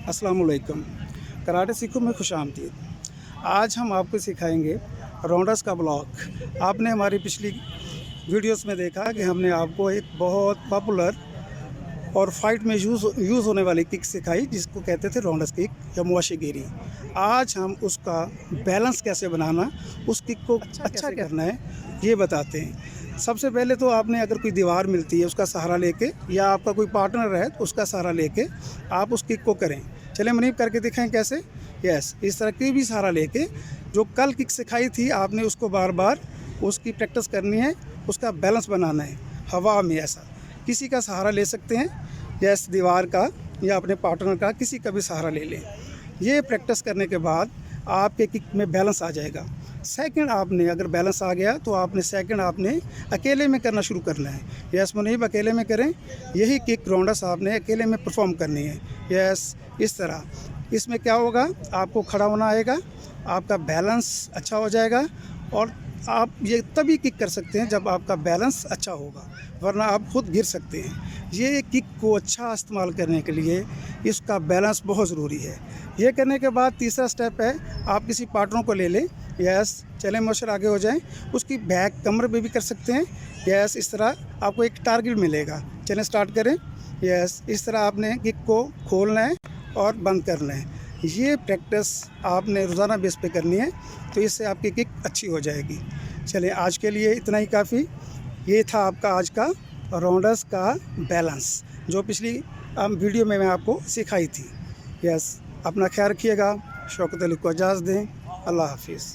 अस्सलाम वालेकुम। कराटे सीखो में खुशामदीद। आज हम आपको सिखाएंगे राउंडर्स का ब्लॉक। आपने हमारी पिछली वीडियोस में देखा कि हमने आपको एक बहुत पॉपुलर और फाइट में यूज़ होने वाली किक सिखाई, जिसको कहते थे राउंडर्स किक या मुआशिगिरी। आज हम उसका बैलेंस कैसे बनाना, उस किक को अच्छा करना है, ये बताते हैं। सबसे पहले तो आपने अगर कोई दीवार मिलती है उसका सहारा लेके, या आपका कोई पार्टनर है तो उसका सहारा लेके आप उस किक को करें। चलिए मनीब करके दिखाएं कैसे। यस, इस तरह की भी सहारा लेके जो कल किक सिखाई थी आपने, उसको बार बार उसकी प्रैक्टिस करनी है, उसका बैलेंस बनाना है हवा में। ऐसा किसी का सहारा ले सकते हैं, जैसे दीवार का या अपने पार्टनर का, किसी का भी सहारा ले लें। ये प्रैक्टिस करने के बाद आपके किक में बैलेंस आ जाएगा। सेकंड, आपने अगर बैलेंस आ गया तो आपने सेकंड आपने अकेले में करना शुरू करना है। यस मुनीब, अकेले में करें। यही किक राउंडर्स आपने अकेले में परफॉर्म करनी है। यस, इस तरह। इसमें क्या होगा, आपको खड़ा होना आएगा, आपका बैलेंस अच्छा हो जाएगा, और आप ये तभी किक कर सकते हैं जब आपका बैलेंस अच्छा होगा, वरना आप खुद गिर सकते हैं। ये किक को अच्छा इस्तेमाल करने के लिए इसका बैलेंस बहुत ज़रूरी है। ये करने के बाद तीसरा स्टेप है, आप किसी पार्टनर को ले लें। यस, चलें मोशर आगे हो जाएं, उसकी बैक कमर पे भी कर सकते हैं। यस, इस तरह आपको एक टारगेट मिलेगा। चलें स्टार्ट करें। यस, इस तरह आपने किक को खोलना है और बंद करना है। ये प्रैक्टिस आपने रोज़ाना बेस पे करनी है, तो इससे आपकी किक अच्छी हो जाएगी। चलिए, आज के लिए इतना ही काफ़ी। ये था आपका आज का राउंडर्स का बैलेंस, जो पिछली वीडियो में मैं आपको सिखाई थी। यस, अपना ख्याल रखिएगा। शौकत अली को इजाज़त दें। अल्लाह हाफिज़।